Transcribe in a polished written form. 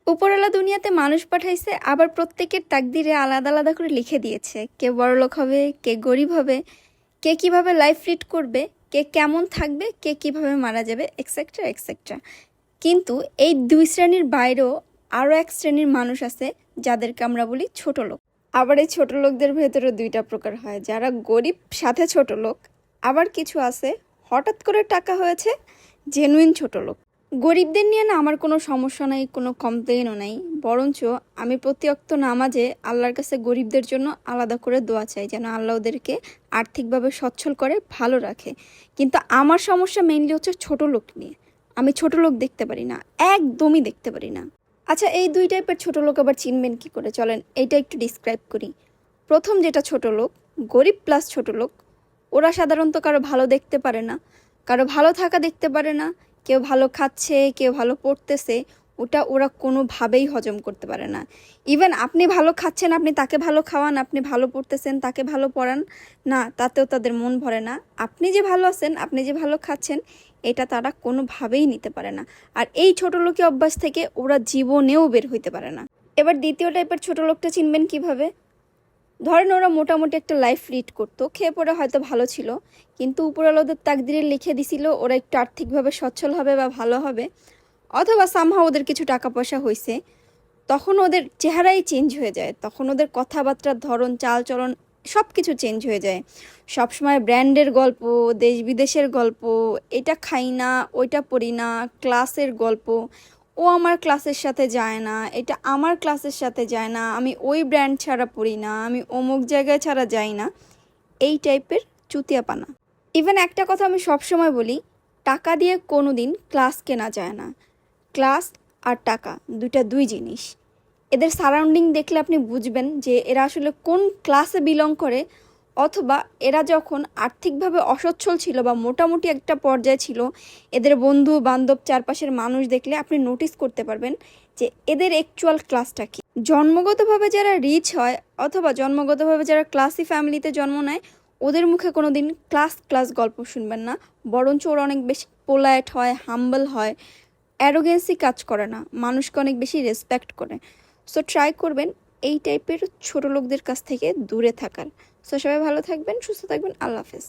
উপরওয়ালা দুনিয়াতে মানুষ পাঠাইছে, আবার প্রত্যেকের তাকদিরে আলাদা আলাদা করে লিখে দিয়েছে। কে বড়লোক হবে, কে গরিব হবে, কে কিভাবে লাইফ লিড করবে, কে কেমন থাকবে, কে কিভাবে মারা যাবে, এক্সেট্রা এক্সেট্রা। কিন্তু এই দুই শ্রেণীর বাইরেও আরও এক শ্রেণীর মানুষ আছে যাদেরকে আমরা বলি ছোট লোক। আবার এই ছোট লোকদের ভেতরে দুইটা প্রকার হয়, যারা গরিব সাথে ছোট লোক, আবার কিছু আছে হঠাৎ করে টাকা হয়েছে জেনুইন ছোট লোক। গরিবদের নিয়ে না আমার কোনো সমস্যা নাই, কোনো কমপ্লেনও নাই, বরঞ্চ আমি প্রতি ওয়াক্ত নামাজে আল্লাহর কাছে গরিবদের জন্য আলাদা করে দোয়া চাই, যেন আল্লাহ ওদেরকে আর্থিকভাবে সচ্ছল করে ভালো রাখে। কিন্তু আমার সমস্যা মেইনলি হচ্ছে ছোট লোক নিয়ে। আমি ছোট লোক দেখতে পারি না, একদমই দেখতে পারি না। আচ্ছা, এই দুই টাইপের ছোট লোক আবার চিনবেন কি করে, চলেন এইটা একটু ডিসক্রাইব করি। প্রথম যেটা ছোট লোক, গরিব প্লাস ছোট লোক, ওরা সাধারণত কারো ভালো দেখতে পারে না, কারো ভালো থাকা দেখতে পারে না। কেউ ভালো খাচ্ছে, কেউ ভালো পড়তেছে, ওটা ওরা কোনোভাবেই হজম করতে পারে না। ইভেন আপনি ভালো খাচ্ছেন, আপনি তাকে ভালো খাওয়ান, আপনি ভালো পড়তেছেন, তাকে ভালো পড়ান, না তাতেও তাদের মন ভরে না। আপনি যে ভালো আছেন, আপনি যে ভালো খাচ্ছেন, এটা তারা কোনোভাবেই নিতে পারে না। আর এই ছোট লোকের অভ্যাস থেকে ওরা জীবনেও বের হইতে পারে না। এবার দ্বিতীয় টাইপের ছোট লোকটা চিনবেন কিভাবে? ধরেন ওরা মোটামুটি একটা লাইফ লিড করতো, খেয়ে পড়ে হয়তো ভালো ছিল, কিন্তু উপরওয়ালা ওদের তাকদিরে লিখে দিছিল ওরা একটু আর্থিকভাবে সচ্ছল হবে বা ভালো হবে, অথবা সামহাও ওদের কিছু টাকা পয়সা হয়েছে। তখন ওদের চেহারাই চেঞ্জ হয়ে যায়, তখন ওদের কথাবার্তার ধরন, চালচলন সব কিছু চেঞ্জ হয়ে যায়। সবসময় ব্র্যান্ডের গল্প, দেশ বিদেশের গল্প, এটা খাই না, ওইটা পড়ি না, ক্লাসের গল্প, ও আমার ক্লাসের সাথে যায় না, এটা আমার ক্লাসের সাথে যায় না, আমি ওই ব্র্যান্ড ছাড়া পড়ি না, আমি অমুক জায়গায় ছাড়া যাই না, এই টাইপের চুতিয়াপানা। ইভেন একটা কথা আমি সবসময় বলি, টাকা দিয়ে কোনো দিন ক্লাস কেনা যায় না। ক্লাস আর টাকা দুইটা দুই জিনিস। এদের সারাউন্ডিং দেখলে আপনি বুঝবেন যে এরা আসলে কোন ক্লাসে বিলং করে, অথবা এরা যখন আর্থিকভাবে অসচ্ছল ছিল বা মোটামুটি একটা পর্যায়ে ছিল, এদের বন্ধু বান্ধব চারপাশের মানুষ দেখলে আপনি নোটিস করতে পারবেন যে এদের অ্যাকচুয়াল ক্লাসটা কী। জন্মগতভাবে যারা রিচ হয় অথবা জন্মগতভাবে যারা ক্লাসি ফ্যামিলিতে জন্ম নেয়, ওদের মুখে কোনো দিন ক্লাস ক্লাস গল্প শুনবেন না, বরঞ্চ ওরা অনেক বেশি পোলাইট হয়, হাম্বল হয়, অ্যারোগেন্সি কাজ করে না, মানুষকে অনেক বেশি রেসপেক্ট করে। সো ট্রাই করবেন এই টাইপের ছোট লোকদের কাছ থেকে দূরে থাকার। সো সবাই ভালো থাকবেন, সুস্থ থাকবেন, আল্লাহ হাফেজ।